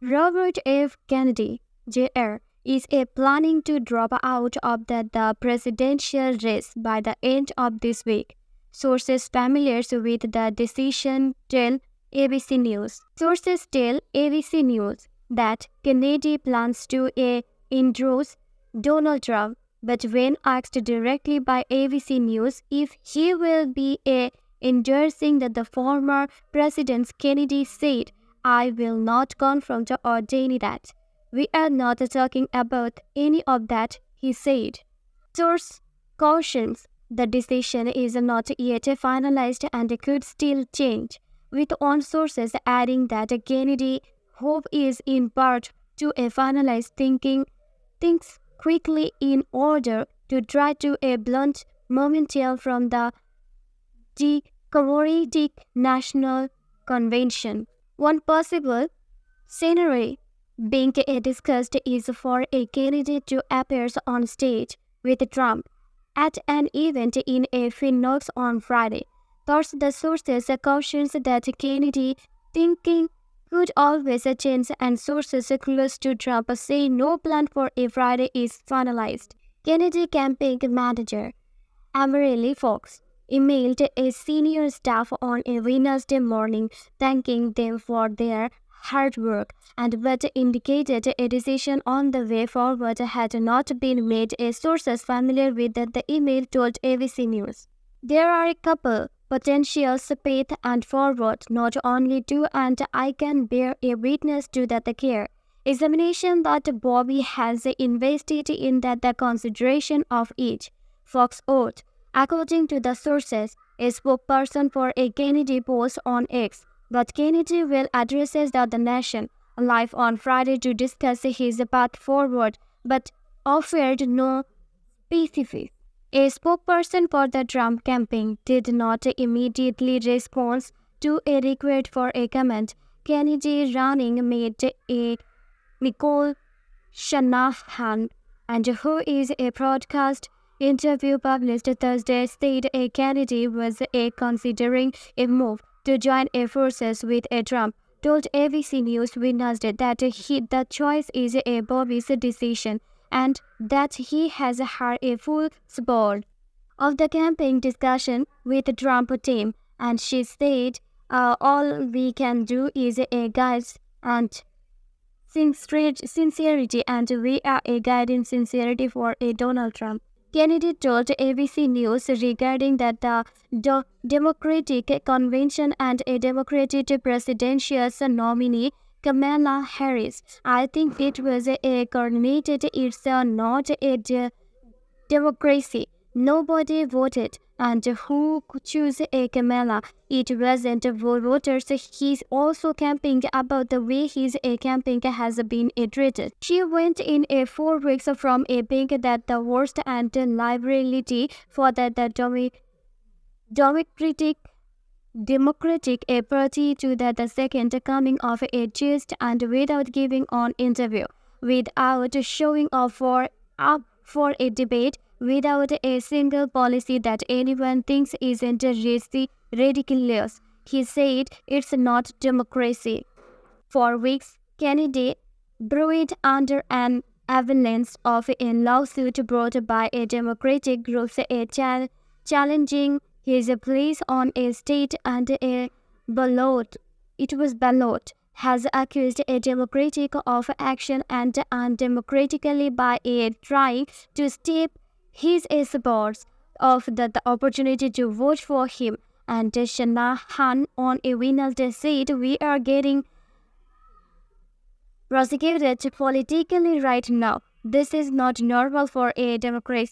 Robert F. Kennedy, Jr., is planning to drop out of the presidential race by the end of this week. Sources familiar with the decision tell ABC News. Sources tell ABC News that Kennedy plans to endorse Donald Trump, but when asked directly by ABC News if he will be endorsing the former President, Kennedy said, "I will not confront or deny that. We are not talking about any of that," he said. Source cautions the decision is not yet finalized and could still change, with one sources adding that Kennedy hope is in part to finalize things quickly in order to try to blunt momentum from the Democratic National Convention. One possible scenario being discussed is for a candidate to appear on stage with Trump at an event in Phoenix on Friday. Thus, the sources cautions that Kennedy thinking could always change, and sources close to Trump say no plan for a Friday is finalized. Kennedy campaign manager Amarelli Fox emailed a senior staff on a Wednesday morning thanking them for their hard work, and but indicated a decision on the way forward had not been made. A sources familiar with the email told ABC News. There are a couple potentials path and forward, not only to, and I can bear a witness to that care examination that Bobby has invested in that the consideration of each. Fox wrote, according to the sources, a spokesperson for a Kennedy post on X, but Kennedy will address the nation live on Friday to discuss his path forward, but offered no specifics. A spokesperson for the Trump campaign did not immediately respond to a request for a comment. Kennedy running mate a Nicole Shanahan, and who is a broadcast interview published Thursday, said a Kennedy was considering a move to join forces with Trump, told ABC News Wednesday that the choice is Bobby's decision and that he has had a full support of the campaign discussion with the Trump team. And she said, all we can do is guide and sincerity, and we are a guiding sincerity for a Donald Trump. Kennedy told ABC News regarding that the Democratic Convention and a Democratic presidential nominee Kamala Harris. I think it was a coordinated. It's not a democracy. Nobody voted, and who chose a Kamala? It wasn't voters. He's also campaigning about the way his campaign has been treated. She went in 4 weeks from being that the worst and liability for the Democratic Party to the second coming of a just and without giving an interview, without showing up for a debate, without a single policy that anyone thinks isn't ridiculous. He said it's not democracy. For weeks, Kennedy brewed under an avalanche of a lawsuit brought by a Democratic groups challenging his place on a state and a ballot. It was ballot has accused a Democratic of action and undemocratically by a trying to stop his supporters of the opportunity to vote for him. And Shanahan on a Wednesday said, "We are getting prosecuted politically right now. This is not normal for a democracy."